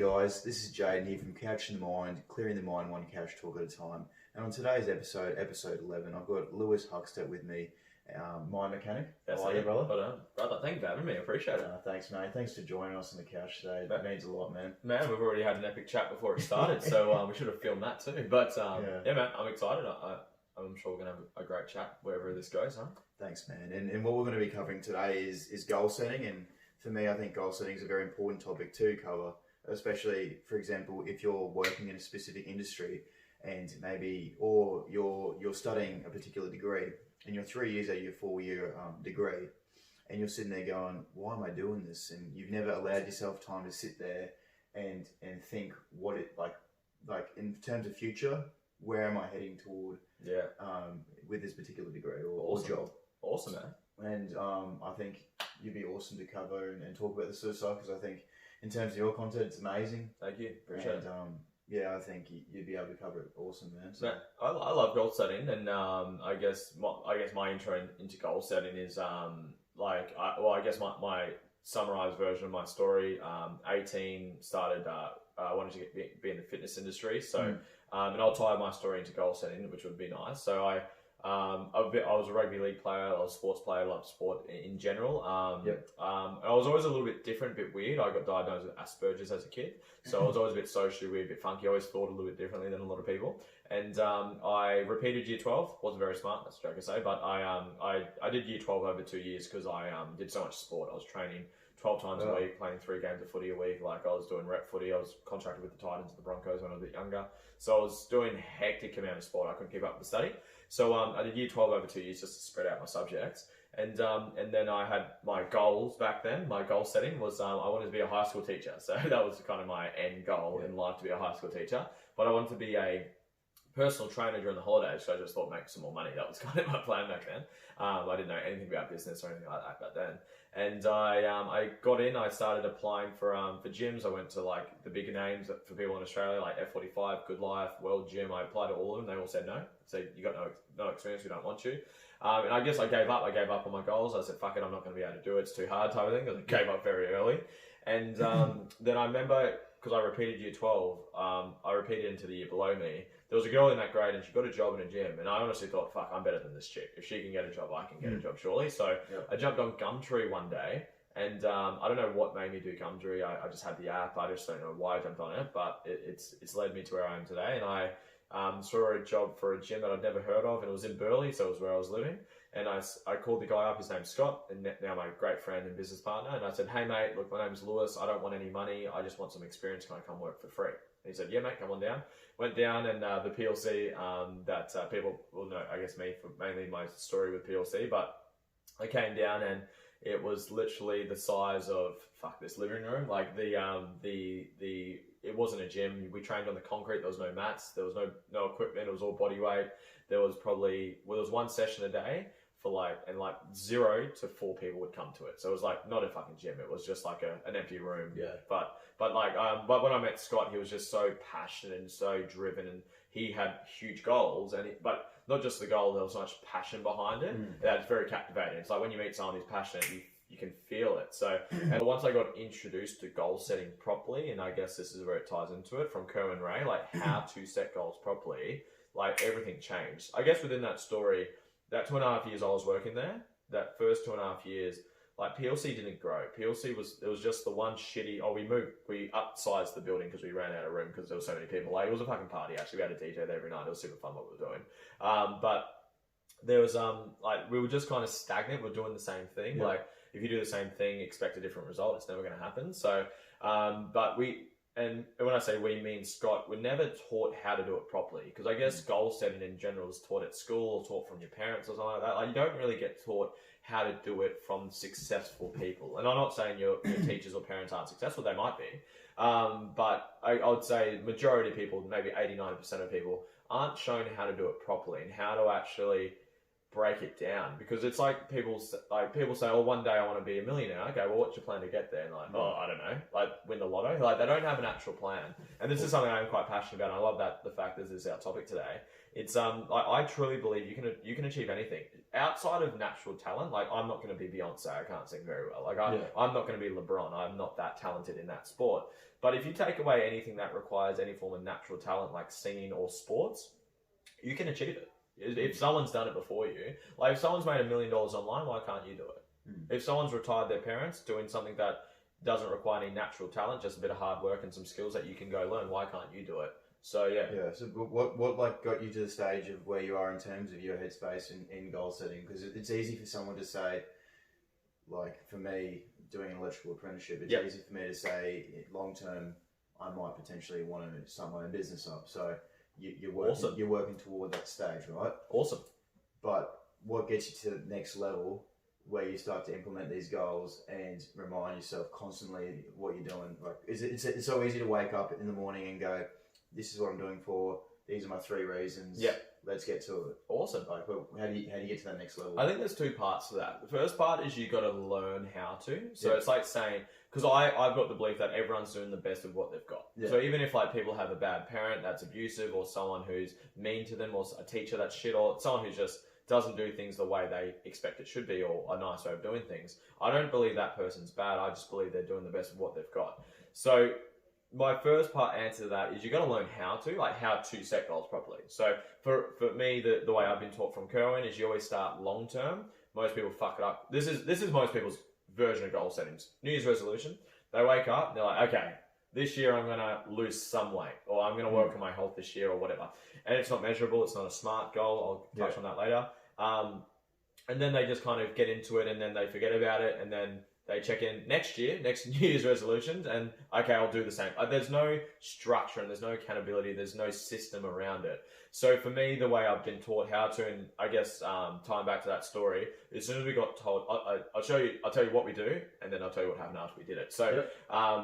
guys, this is Jaden here from Couch in the Mind, clearing the mind one couch talk at a time. And on today's episode, episode 11, I've got Lewis Huckstep with me, my mechanic. That's How are you, brother? Brother, thank you for having me. I appreciate it. Thanks, mate. Thanks for joining us on the couch today. That means a lot, man. Man, we've already had an epic chat before it started, so we should have filmed that too. But yeah, man, I'm excited. I'm sure we're going to have a great chat wherever this goes, huh? Thanks, man. And what we're going to be covering today is goal setting. And for me, I think goal setting is a very important topic to cover, especially, for example, if you're working in a specific industry and maybe, or you're studying a particular degree and you're 3 years at your 4-year degree and you're sitting there going, why am I doing this? And you've never allowed yourself time to sit there and think what it like in terms of future, where am I heading toward? Yeah. With this particular degree or job. Awesome, man. And I think you'd be awesome to cover and talk about the sort of stuff, because I think in terms of your content, it's amazing. Thank you. Appreciate it. Yeah, I think you'd be able to cover it awesome, man. So. Man, I love goal setting, and I guess my intro into goal setting is I guess my summarized version of my story. 18 started. I wanted to be in the fitness industry, so and I'll tie my story into goal setting, which would be nice. So I was a rugby league player, I was a sports player, I loved sport in general. I was always a little bit different, a bit weird. I got diagnosed with Asperger's as a kid, so I was always a bit socially weird, a bit funky. I always thought a little bit differently than a lot of people. And I repeated year 12, wasn't very smart, that's a joke I say, but I did year 12 over 2 years because I did so much sport. I was training 12 times a week, playing 3 games of footy a week. Like, I was doing rep footy. I was contracted with the Titans and the Broncos when I was a bit younger. So I was doing hectic amount of sport. I couldn't keep up with the study. So I did year 12 over 2 years just to spread out my subjects. And then I had my goals back then. My goal setting was I wanted to be a high school teacher. So that was kind of my end goal in life, to be a high school teacher. But I wanted to be a personal trainer during the holidays, so I just thought make some more money. That was kind of my plan back then. I didn't know anything about business or anything like that back then. And I got in. I started applying for gyms. I went to like the bigger names for people in Australia, like F45, Good Life, World Gym. I applied to all of them. They all said no. Said you got no experience. We don't want you. And I guess I gave up. I gave up on my goals. I said, fuck it, I'm not going to be able to do it. It's too hard, type of thing. I gave up very early. And then I remember, because I repeated year 12, I repeated into the year below me. There was a girl in that grade and she got a job in a gym, and I honestly thought, fuck, I'm better than this chick. If she can get a job, I can get a job surely. So I jumped on Gumtree one day, and I don't know what made me do Gumtree. I just had the app. I just don't know why I jumped on it, but it's led me to where I am today. And I saw a job for a gym that I'd never heard of, and it was in Burleigh, so it was where I was living. And I called the guy up, his name's Scott, and now my great friend and business partner. And I said, hey mate, look, my name's Lewis. I don't want any money. I just want some experience. Can I come work for free? And he said, yeah mate, come on down. Went down, and the PLC that people will know, I guess me, for mainly my story with PLC, but I came down and it was literally the size of, this living room. Like it wasn't a gym. We trained on the concrete. There was no mats. There was no equipment. It was all body weight. There was one session a day for 0 to 4 people would come to it. So it was like not a fucking gym. It was just like an empty room. Yeah. But when I met Scott, he was just so passionate and so driven, and he had huge goals. But not just the goal, there was so much passion behind it. That's very captivating. It's like when you meet someone who's passionate, you can feel it. So, and once I got introduced to goal setting properly, and I guess this is where it ties into it, from Kerwin Ray, like how to set goals properly, like everything changed. I guess within that story, that 2.5 years I was working there, that first 2.5 years, like PLC didn't grow. It was just the one shitty, we upsized the building because we ran out of room because there were so many people. Like, it was a fucking party actually. We had a DJ there every night. It was super fun what we were doing. But there was, we were just kind of stagnant. We're doing the same thing. Yeah. Like, if you do the same thing, expect a different result. It's never going to happen. So, and when I say we, mean Scott, we're never taught how to do it properly. Because I guess goal setting in general is taught at school or taught from your parents or something like that. Like, you don't really get taught how to do it from successful people. And I'm not saying your teachers or parents aren't successful. They might be. But I would say majority of people, maybe 80-90% of people, aren't shown how to do it properly and how to actually break it down, because it's like people say, oh, one day I want to be a millionaire. Okay, well, what's your plan to get there? And like, oh, I don't know, like win the lotto. Like, they don't have an actual plan. And this is something I'm quite passionate about. And I love that the fact that this is our topic today. It's I truly believe you can achieve anything outside of natural talent. Like, I'm not going to be Beyonce. I can't sing very well. Like, I'm not going to be LeBron. I'm not that talented in that sport. But if you take away anything that requires any form of natural talent, like singing or sports, you can achieve it. If someone's done it before you, like if someone's made $1 million online, why can't you do it? If someone's retired their parents doing something that doesn't require any natural talent, just a bit of hard work and some skills that you can go learn, why can't you do it? So yeah. So what like got you to the stage of where you are in terms of your headspace in goal setting? Because it's easy for someone to say, like for me doing an electrical apprenticeship, it's easy for me to say long term I might potentially want to start my own business up. So you're working toward that stage, right? Awesome. But what gets you to the next level where you start to implement these goals and remind yourself constantly what you're doing? Like, it's so easy to wake up in the morning and go, this is what I'm doing for, these are my 3 reasons. Yep. Let's get to it. Awesome. Like, how do you get to that next level? I think there's 2 parts to that. The first part is you got to learn how to. So it's like saying, because I've got the belief that everyone's doing the best of what they've got. Yeah. So even if like people have a bad parent that's abusive, or someone who's mean to them, or a teacher that's shit, or someone who just doesn't do things the way they expect it should be, or a nice way of doing things, I don't believe that person's bad. I just believe they're doing the best of what they've got. So my first part answer to that is you got to learn how to set goals properly. So for me, the way I've been taught from Kerwin is you always start long term. Most people fuck it up. This is most people's version of goal settings. New Year's resolution. They wake up and they're like, okay, this year I'm going to lose some weight, or I'm going to work on my health this year, or whatever. And it's not measurable. It's not a SMART goal. I'll touch on that later. And then they just kind of get into it, and then they forget about it, and then they check in next New Year's resolutions, and okay, I'll do the same. There's no structure and there's no accountability. There's no system around it. So for me, the way I've been taught how to, and I guess tying back to that story, as soon as we got told, I'll tell you what we do, and then I'll tell you what happened after we did it. So,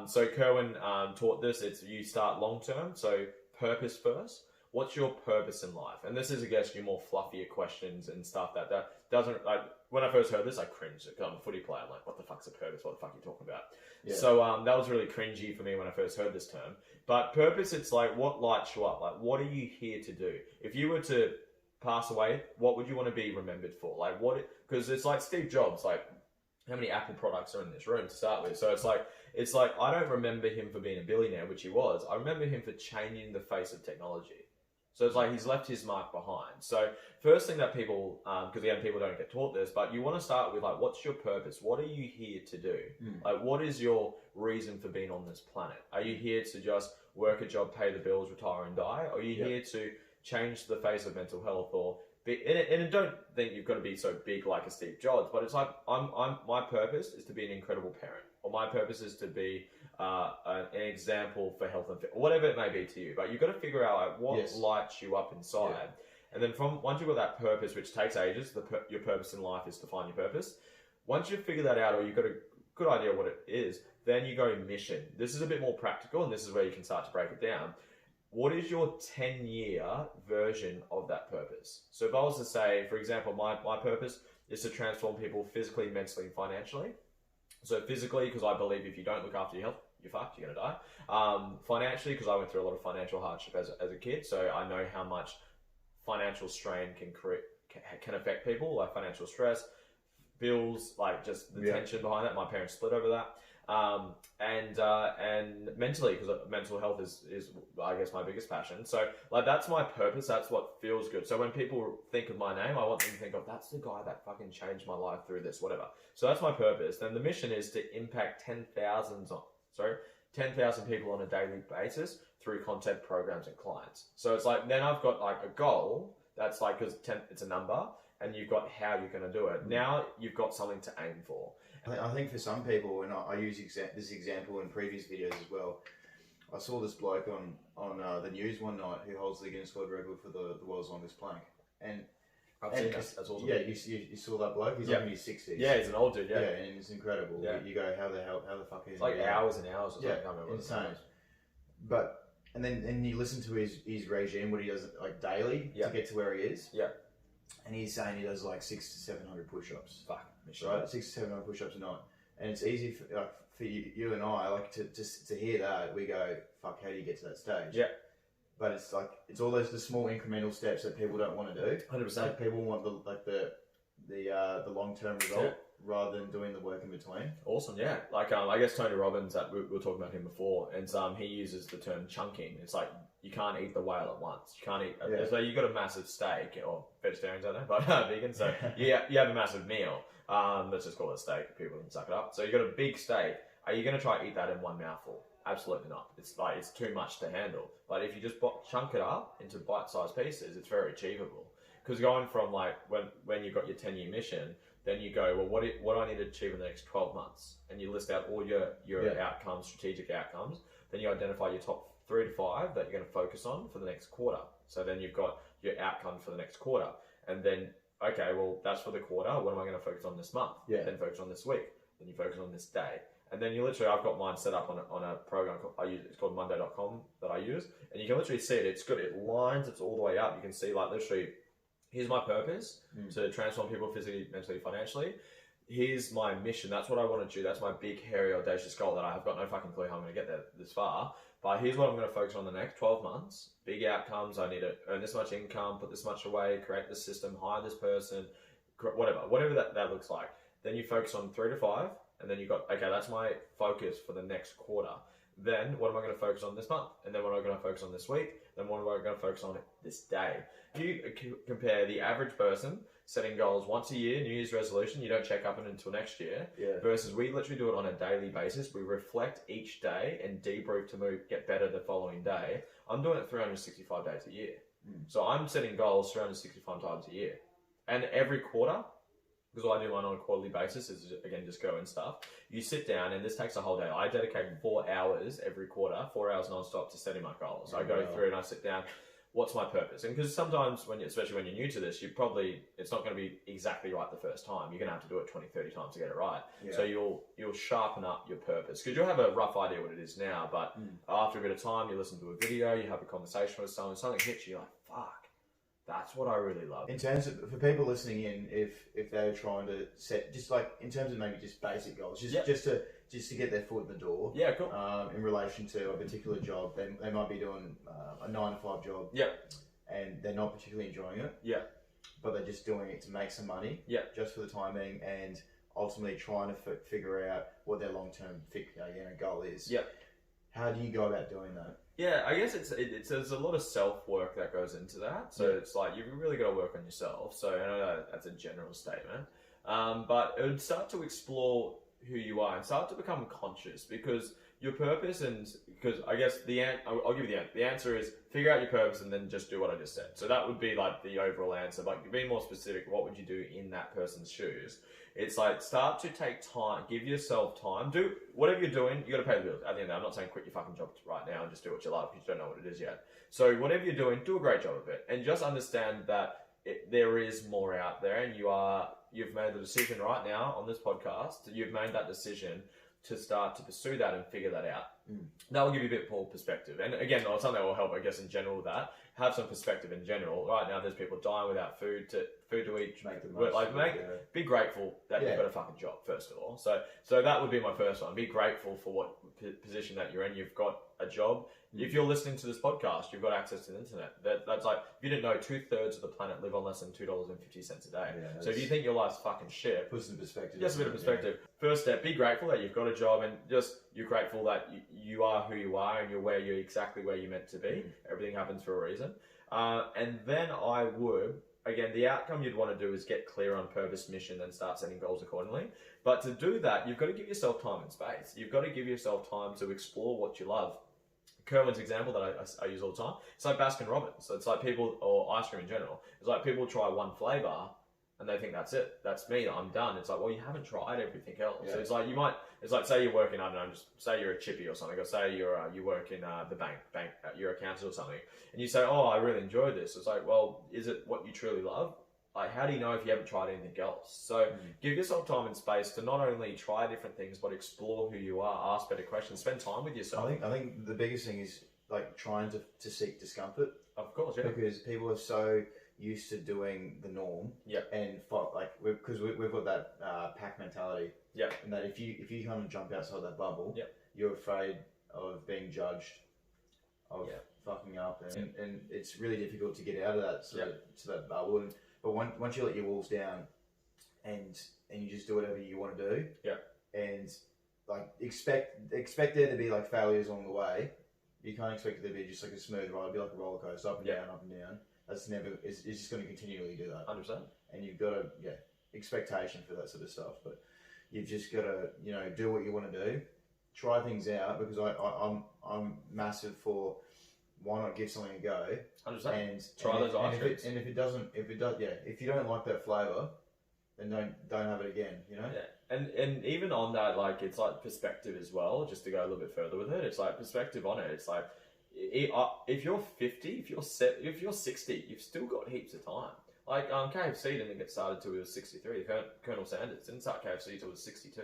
so Kerwin taught this. It's you start long term. So purpose first. What's your purpose in life? And this is, I guess, your more fluffier questions and stuff that doesn't, like, when I first heard this, I cringed because I'm a footy player. I'm like, what the fuck's a purpose? What the fuck are you talking about? Yeah. So that was really cringy for me when I first heard this term. But purpose, it's like, what lights you up? Like, what are you here to do? If you were to pass away, what would you want to be remembered for? Like, because it's like Steve Jobs, like, how many Apple products are in this room to start with? So it's like I don't remember him for being a billionaire, which he was. I remember him for changing the face of technology. So it's like he's left his mark behind. So first thing that people, because again, people don't get taught this, but you want to start with like, what's your purpose? What are you here to do? Like, what is your reason for being on this planet? Are you here to just work a job, pay the bills, retire and die? Or are you here to change the face of mental health? And I don't think you've got to be so big like a Steve Jobs, but it's like, my purpose is to be an incredible parent, or my purpose is to be an example for health and fitness, whatever it may be to you. But you've got to figure out like, what lights you up inside. And then once you've got that purpose, which takes ages, your purpose in life is to find your purpose. Once you figure that out, or you've got a good idea of what it is, then you go mission. This is a bit more practical, and this is where you can start to break it down. What is your 10-year version of that purpose? So if I was to say, for example, my purpose is to transform people physically, mentally, and financially. So physically, because I believe if you don't look after your health, you're fucked, you're going to die. Financially, because I went through a lot of financial hardship as a kid, so I know how much financial strain can affect people, like financial stress, bills, like just the tension behind that. My parents split over that. And mentally, because mental health is I guess my biggest passion. So like, that's my purpose. That's what feels good. So when people think of my name, I want them to think of, that's the guy that fucking changed my life through this, whatever. So that's my purpose. Then the mission is to impact 10,000 people on a daily basis through content, programs, and clients. So it's like, then I've got like a goal that's like, because it's a number, and you've got how you're going to do it. Now you've got something to aim for. I think for some people, and I use this example in previous videos as well, I saw this bloke on the news one night who holds the Guinness World Record for the world's longest plank. And I've seen that. That's awesome. Yeah, you saw that bloke? He's like in his 60s. Yeah, he's an old dude, yeah. Yeah, and it's incredible. Yeah. You go, how the fuck is it? Like hours and hours or something. Yeah, I can't remember insane. But, and then you listen to his regime, what he does like daily to get to where he is. Yeah. and he's saying he does like 600 to 700 push-ups. Fuck, Right, 600 to 700 push-ups a night, and it's easy for you and I like to hear that. We go, fuck, how do you get to that stage? Yeah. But it's like it's all those the small incremental steps that people don't want to do. 100%. Like people want the long-term result rather than doing the work in between. Awesome, yeah. Like I guess Tony Robbins, that we were talking about him before, and he uses the term chunking. It's like you can't eat the whale at once. You can't eat. So you got a massive steak, or vegetarians I don't know, but vegan. So you have a massive meal. Let's just call it a steak. People can suck it up. So you got a big steak. Are you going to try to eat that in one mouthful? Absolutely not. It's like it's too much to handle. But if you just chunk it up into bite-sized pieces, it's very achievable. Because going from like when you've got your 10-year mission, then you go, well, what do I need to achieve in the next 12 months? And you list out all your outcomes, strategic outcomes. Then you identify your top 3 to 5 that you're going to focus on for the next quarter. So then you've got your outcome for the next quarter. And then, okay, well, that's for the quarter. What am I going to focus on this month? Yeah. Then focus on this week. Then you focus on this day. And then you literally, I've got mine set up on a program it's called Monday.com that I use. And you can literally see it. It's good. It lines, it's all the way up. You can see like literally, here's my purpose to transform people physically, mentally, financially. Here's my mission. That's what I want to do. That's my big, hairy, audacious goal that I have got no fucking clue how I'm going to get there this far. But here's what I'm going to focus on the next 12 months. Big outcomes. I need to earn this much income, put this much away, create this system, hire this person, whatever that looks like. Then you focus on 3 to 5. And then you got, okay, that's my focus for the next quarter. Then what am I going to focus on this month? And then what am I going to focus on this week? Then what am I going to focus on this day? If you compare the average person setting goals once a year, New Year's resolution, you don't check up until next year, versus we literally do it on a daily basis. We reflect each day and debrief to get better the following day. I'm doing it 365 days a year. So I'm setting goals 365 times a year. And every quarter, because I do mine on a quarterly basis, is again just go and stuff. You sit down, and this takes a whole day. I dedicate 4 hours every quarter, 4 hours non-stop to setting my goals. I go through and I sit down. What's my purpose? And because sometimes, especially when you're new to this, it's not going to be exactly right the first time. You're going to have to do it 20, 30 times to get it right. Yeah. So you'll sharpen up your purpose, because you'll have a rough idea what it is now. But after a bit of time, you listen to a video, you have a conversation with someone, something hits you, you're like, fuck. That's what I really love. In terms of, for people listening in, if they're trying to set, just like in terms of maybe just basic goals, just to get their foot in the door. Yeah, cool. In relation to a particular job, they might be doing a 9 to 5 job. Yeah. And they're not particularly enjoying it. Yeah. But they're just doing it to make some money. Yeah. Just for the time being, and ultimately trying to figure out what their long-term goal is. Yeah. How do you go about doing that? Yeah, I guess there's a lot of self-work that goes into that. So it's like, you've really got to work on yourself. So I know that's a general statement. But it would start to explore who you are and start to become conscious, because your purpose, and because I guess I'll give you the answer. The answer is figure out your purpose and then just do what I just said. So that would be like the overall answer. But being more specific, what would you do in that person's shoes? It's like, start to take time, give yourself time, do whatever you're doing, you got to pay the bills. At the end of the day, I'm not saying quit your fucking job right now and just do what you love, because you don't know what it is yet. So whatever you're doing, do a great job of it. And just understand that there is more out there, and you've made the decision right now on this podcast, you've made that decision to start to pursue that and figure that out. That will give you a bit more perspective. And again, something that will help, I guess, in general with that, have some perspective in general. Right now, there's people dying without food to eat. Be grateful that you've got a fucking job, first of all. So that would be my first one. Be grateful for what position that you're in. You've got a job. If you're listening to this podcast, you've got access to the internet. That's like, if you didn't know, 2/3 of the planet live on less than $2.50 a day. Yeah, so if you think your life's fucking shit, put some perspective. Just a bit of perspective. Yeah. First step, be grateful that you've got a job, and just you're grateful that you are who you are, and you're exactly where you're meant to be. Everything happens for a reason. And then I would, again, the outcome you'd want to do is get clear on purpose, mission, and start setting goals accordingly. But to do that, you've got to give yourself time and space. You've got to give yourself time to explore what you love. Kerwin's example that I use all the time, it's like Baskin Robbins. So it's like people, or ice cream in general, it's like people try one flavor and they think that's it, that's me, I'm done. It's like, well, you haven't tried everything else. Yeah. So it's like say you're working, I don't know, just say you're a chippy or something, or say you work in the bank, you're accountant or something, and you say, oh, I really enjoy this. It's like, well, is it what you truly love? Like, how do you know if you haven't tried anything else? So give yourself time and space to not only try different things, but explore who you are, ask better questions, spend time with yourself. I think the biggest thing is like trying to seek discomfort. Of course, yeah. Because people are so used to doing the norm. Yeah. And like because we've got that pack mentality. Yeah. And that if you kind of jump outside that bubble, yeah. you're afraid of being judged, of fucking up, and it's really difficult to get out of that to that bubble. But once you let your walls down, and you just do whatever you want to do, and like expect there to be like failures along the way. You can't expect it to be just like a smooth ride. It'll be like a roller coaster, up and down, up and down. That's never. It's just going to continually do that. 100%. And you've got to expectation for that sort of stuff. But you've just got to do what you want to do, try things out, because I'm massive for why not give something a go. 100%. And try those ice creams. And if it does, if you don't like that flavour, then don't have it again. Yeah. And even on that, like, it's like perspective as well, just to go a little bit further with it. It's like perspective on it. It's like, if you're 50, if you're 60, you've still got heaps of time. Like, KFC didn't get started till he was 63. Colonel Sanders didn't start KFC till he was 62.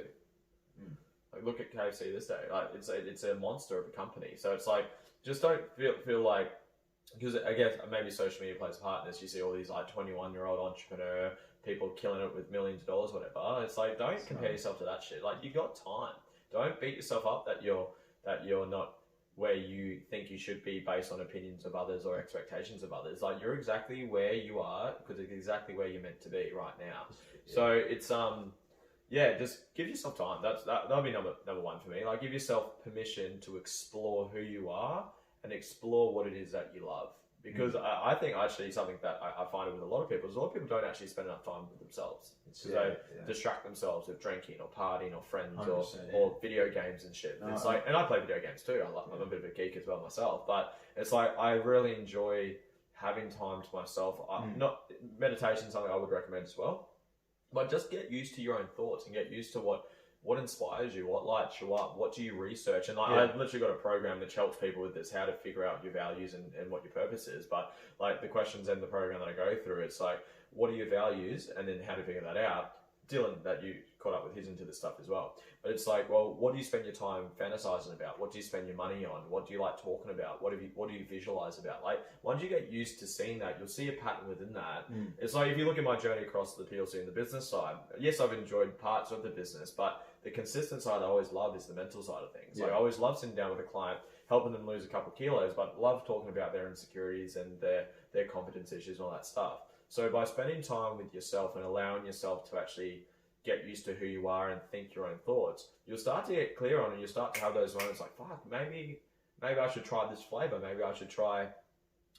Like, look at KFC this day. Like, it's a monster of a company. So it's like, just don't feel like, because I guess maybe social media plays a part in this. You see all these like 21-year-old entrepreneur people killing it with millions of dollars, whatever. It's like, don't compare yourself to that shit. Like, you got time. Don't beat yourself up that you're not where you think you should be based on opinions of others or expectations of others. Like, you're exactly where you are because it's exactly where you're meant to be right now. Yeah. So it's just give yourself time. That'll be number one for me. Like, give yourself permission to explore who you are and explore what it is that you love. Because I think actually something that I find with a lot of people is a lot of people don't actually spend enough time with themselves. So they distract themselves with drinking or partying or friends or video games and shit. It's like, and I play video games too. I'm a bit of a geek as well myself. But it's like, I really enjoy having time to myself. Not meditation is something I would recommend as well. But just get used to your own thoughts and get used to what inspires you, what lights you up, what do you research. And I've literally got a program which helps people with this, how to figure out your values and what your purpose is. But like the questions in the program that I go through, it's like, what are your values, and then how to figure that out. Dylan, that you caught up with, he's into this stuff as well. But it's like, well, what do you spend your time fantasizing about? What do you spend your money on? What do you like talking about? What do you visualize about? Like, once you get used to seeing that, you'll see a pattern within that. It's like, if you look at my journey across the PLC and the business side, yes, I've enjoyed parts of the business, but the consistent side I always love is the mental side of things. Like, I always love sitting down with a client, helping them lose a couple of kilos, but love talking about their insecurities and their confidence issues and all that stuff. So by spending time with yourself and allowing yourself to actually get used to who you are and think your own thoughts, you'll start to get clear on it. You'll start to have those moments like, fuck, maybe I should try this flavor. Maybe I should try,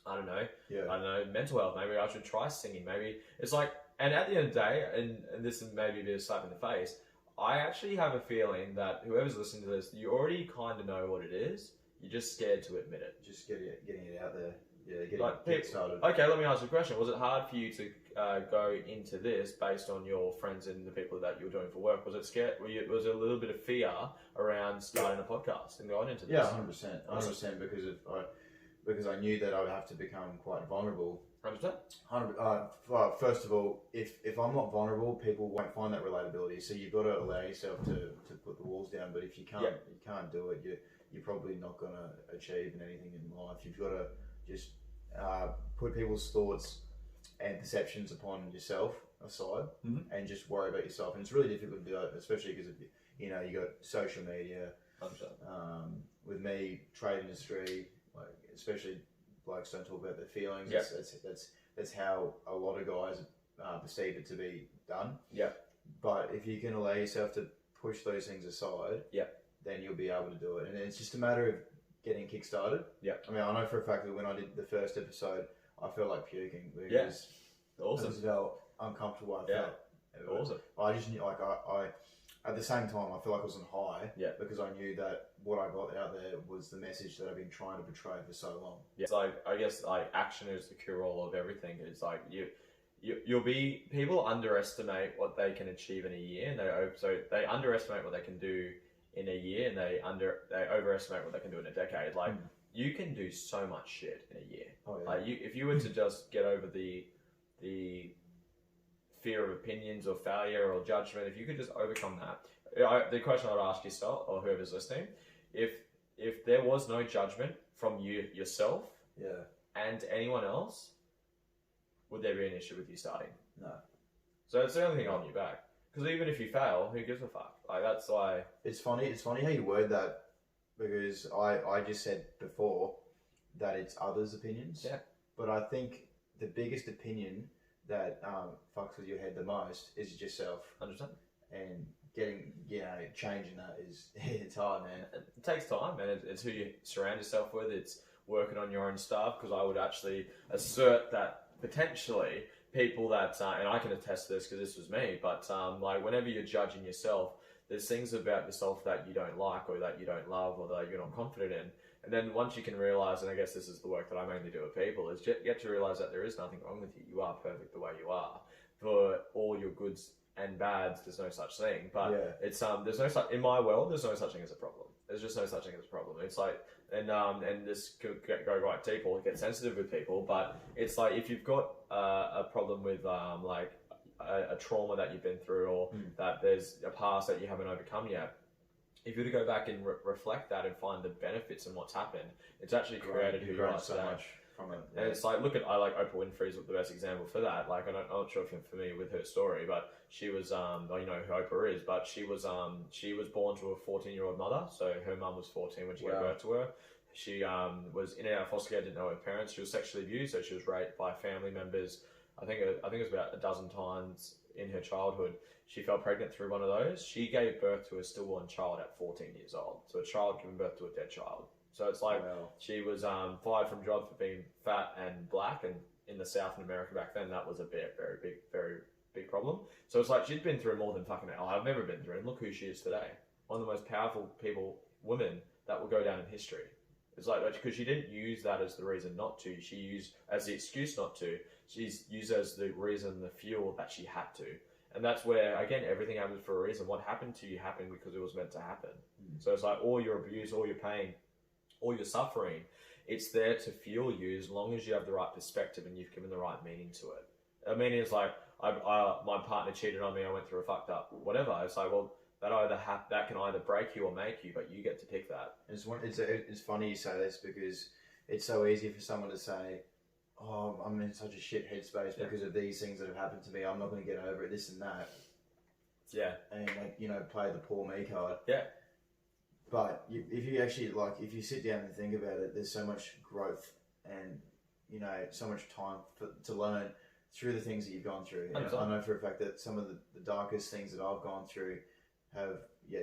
I don't know, mental health. Maybe I should try singing. Maybe it's like, and at the end of the day, and this is maybe a bit of a slap in the face, I actually have a feeling that whoever's listening to this, you already kind of know what it is. You're just scared to admit it. Just getting it out there. Yeah, get started. Okay, let me ask you a question. Was it hard for you to go into this based on your friends and the people that you were doing for work? Was it scared? Was there a little bit of fear around starting a podcast and going into this? Yeah, 100%. Because I knew that I would have to become quite vulnerable. 100%. First of all, if I'm not vulnerable, people won't find that relatability. So you've got to allow yourself to put the walls down. But if you can't do it, you're probably not going to achieve anything in life. You've got to just put people's thoughts and perceptions upon yourself aside, and just worry about yourself. And it's really difficult to do that, especially because you got social media. 100%. With me, trade industry, like especially blokes don't talk about their feelings. Yeah. That's how a lot of guys perceive it to be done. Yeah. But if you can allow yourself to push those things aside, then you'll be able to do it. And it's just a matter of getting kick-started. Yeah. I mean, I know for a fact that when I did the first episode, I felt like puking because awesome. I just felt uncomfortable. I felt awesome. I just knew, like, I at the same time, I feel like I was on high because I knew that what I got out there was the message that I've been trying to portray for so long. Yeah. It's like, I guess, like, action is the cure-all of everything. It's like you'll be, people underestimate what they can achieve in a year, and they underestimate what they can do in a year, and they overestimate what they can do in a decade. Like, you can do so much shit in a year. Oh, yeah. Like, if you were to just get over the fear of opinions or failure or judgment, if you could just overcome that. The question I'd ask yourself, or whoever's listening, if there was no judgment from yourself and anyone else, would there be an issue with you starting? No. So it's the only thing holding you back. Because even if you fail, who gives a fuck? Like, that's why... It's funny how you word that, because I just said before that it's others' opinions. Yeah. But I think the biggest opinion that fucks with your head the most is yourself. 100%. And getting, changing that is, it's hard, man. It takes time, and it's who you surround yourself with. It's working on your own stuff, because I would actually assert that potentially people that, and I can attest to this because this was me, but like whenever you're judging yourself, there's things about yourself that you don't like or that you don't love or that you're not confident in. And then once you can realize, and I guess this is the work that I mainly do with people, is get to realize that there is nothing wrong with you. You are perfect the way you are. For all your goods and bads, there's no such thing. But it's there's no such, in my world, there's no such thing as a problem. There's just no such thing as a problem. It's like, and this could go right deep or get sensitive with people, but it's like if you've got a problem with like a trauma that you've been through, or that there's a past that you haven't overcome yet, if you were to go back and reflect that and find the benefits and what's happened, it's actually created who you are so today. much from it. And it's like, I like Oprah Winfrey's the best example for that. Like, I'm not sure if you're familiar with her story, but she was, you know who Oprah is, but she was born to a 14-year-old mother. So her mum was 14 when she gave birth to her. She was in and out of foster care, didn't know her parents. She was sexually abused, so she was raped by family members. I think it was about a dozen times in her childhood. She fell pregnant through one of those. She gave birth to a stillborn child at 14 years old. So a child giving birth to a dead child. So it's like she was fired from job for being fat and black, and in the South in America back then, that was a very big problem. So it's like she'd been through more than fucking hell I've never been through, and look who she is today. One of the most powerful women that will go down in history. It's like, because she didn't use that as the reason not to. She used as the excuse not to. She's used as the reason, the fuel that she had to. And that's where, again, everything happens for a reason. What happened to you happened because it was meant to happen. So it's like all your abuse, all your pain, all your suffering, it's there to fuel you as long as you have the right perspective and you've given the right meaning to it. I mean, it's like, my partner cheated on me, I went through a fucked up whatever. It's like, well, that can either break you or make you, but you get to pick that. It's funny you say this, because it's so easy for someone to say, oh, I'm in such a shit headspace because of these things that have happened to me. I'm not going to get over it, this and that. Yeah. And play the poor me card. Yeah. But if you actually, if you sit down and think about it, there's so much growth and, so much time to learn through the things that you've gone through. I know for a fact that some of the darkest things that I've gone through have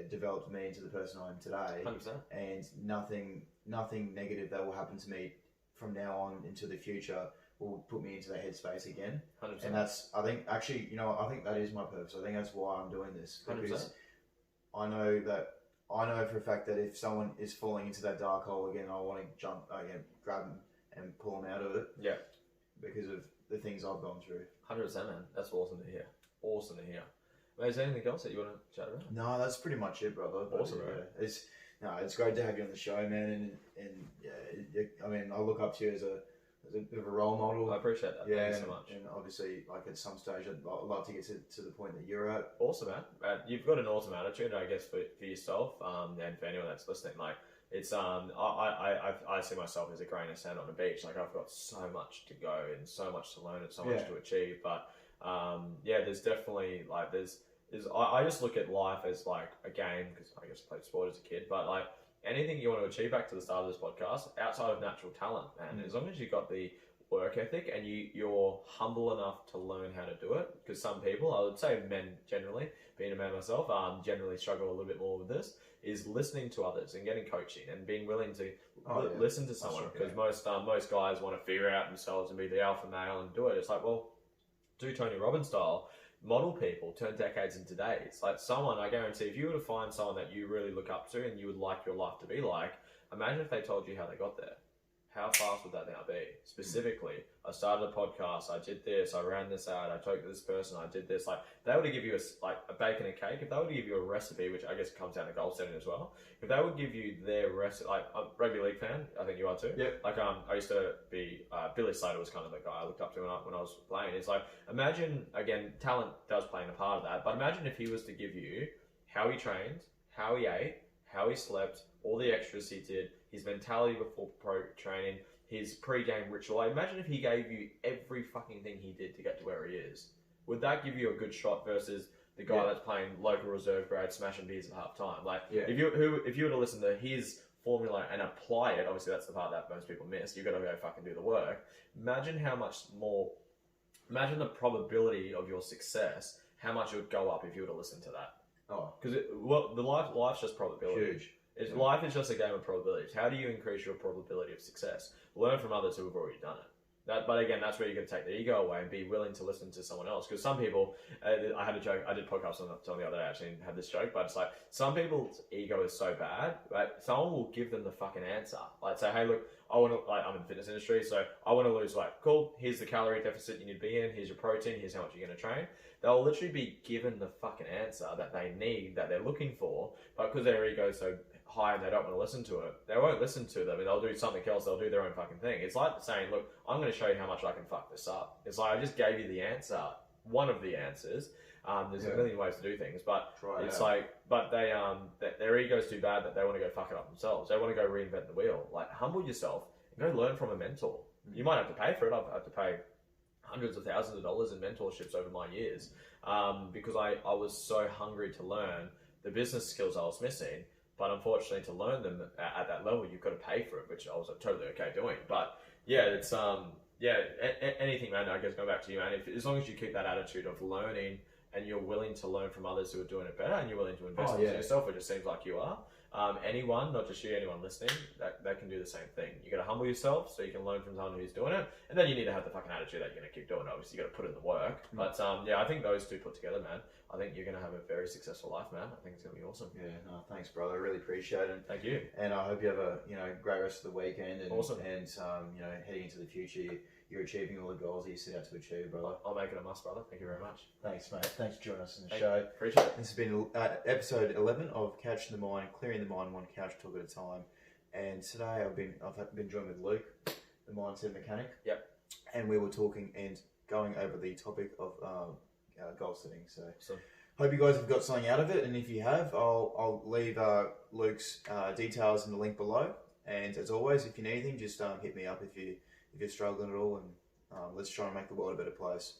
developed me into the person I am today. 100%. And nothing negative that will happen to me from now on into the future will put me into that headspace again. 100%. And that's, I think that is my purpose. I think that's why I'm doing this, because 100%. I know for a fact that if someone is falling into that dark hole again, I want to grab them and pull them out of it. Yeah. Because of the things I've gone through. 100%, man. That's awesome to hear. Awesome to hear. Mate, is there anything else that you want to chat about? No, that's pretty much it, brother. Awesome, bro. It's great to have you on the show, man. And I look up to you as a bit of a role model. I appreciate that. Thank you so much. And obviously, at some stage, I'd love to get to the point that you're at. Awesome, man. You've got an awesome attitude, I guess, for yourself, and for anyone that's listening. Like, it's I see myself as a grain of sand on a beach. Like, I've got so much to go and so much to learn and so much to achieve. But there's definitely I just look at life as like a game, because I guess I played sport as a kid. But like anything you want to achieve, back to the start of this podcast, outside of natural talent, man, as long as you've got the work ethic and you're humble enough to learn how to do it. Because some people, I would say men generally, being a man myself, generally struggle a little bit more with this, is listening to others and getting coaching and being willing to listen to someone. Because most guys want to figure out themselves and be the alpha male and do it. It's like, well, do Tony Robbins style. Model people, turn decades into days. Like someone, I guarantee, if you were to find someone that you really look up to and you would like your life to be like, imagine if they told you how they got there. How fast would that now be? Specifically, I started a podcast, I did this, I ran this ad, I talked to this person, I did this. Like, if they were to give you a bake and a cake, if they were to give you a recipe, which I guess comes down to goal setting as well, if they would give you their recipe, like, I'm a rugby league fan, I think you are too. Yep. Like, I used to be, Billy Slater was kind of the guy I looked up to when I was playing. It's like, imagine, again, talent does play in a part of that, but imagine if he was to give you how he trained, how he ate, how he slept, all the extras he did, his mentality before pro training, his pre-game ritual. Like, imagine if he gave you every fucking thing he did to get to where he is. Would that give you a good shot versus the guy that's playing local reserve grade, smashing beers at half time? Like, if you were to listen to his formula and apply it, obviously that's the part that most people miss. You've got to go fucking do the work. Imagine how much more. Imagine the probability of your success. How much it would go up if you were to listen to that. Oh, Because life's just probability. huge. Life is just a game of probabilities. How do you increase your probability of success? Learn from others who have already done it. But again, that's where you're going to take the ego away and be willing to listen to someone else. Because some people, I had a joke, I did a podcast on the other day, actually, and had this joke, but it's like, some people's ego is so bad, right? Someone will give them the fucking answer. Like, say, hey, look, I'm in the fitness industry, so I want to lose weight. Cool, here's the calorie deficit you need to be in, here's your protein, here's how much you're going to train. They'll literally be given the fucking answer that they need, that they're looking for, but because their ego is so high and they don't want to listen to it, they won't listen to them and they'll do something else, they'll do their own fucking thing. It's like saying, look, I'm going to show you how much I can fuck this up. It's like, I just gave you the answer, one of the answers. There's a million ways to do things, but it's like, but their ego's too bad that they want to go fuck it up themselves. They want to go reinvent the wheel. Like, humble yourself and go learn from a mentor. You might have to pay for it. I've had to pay hundreds of thousands of dollars in mentorships over my years, because I was so hungry to learn the business skills I was missing. But unfortunately, to learn them at that level, you've got to pay for it, which I was totally okay doing. But yeah, it's anything, man. I guess going back to you, man. As long as you keep that attitude of learning and you're willing to learn from others who are doing it better, and you're willing to invest in yourself, which it seems like you are. Anyone, not just you, anyone listening, that can do the same thing. You got to humble yourself so you can learn from someone who's doing it, and then you need to have the fucking attitude that you're going to keep doing it. Obviously, you got to put in the work. But I think those two put together, man, I think you're going to have a very successful life, man. I think it's going to be awesome. Yeah, no, thanks, brother. I really appreciate it. Thank you. And I hope you have a great rest of the weekend. And, awesome. And heading into the future, you're achieving all the goals that you set out to achieve, brother. I'll make it a must, brother. Thank you very much. Thanks, mate. Thanks for joining us in the show. Appreciate it. This has been episode 11 of Couching the Mind, clearing the mind one couch talk at a time. And today I've been joined with Luke, the mindset mechanic. Yep. And we were talking and going over the topic of goal setting. So. Awesome. Hope you guys have got something out of it, and if you have, I'll leave Luke's details in the link below. And as always, if you need anything, just hit me up if you're struggling at all, and let's try and make the world a better place.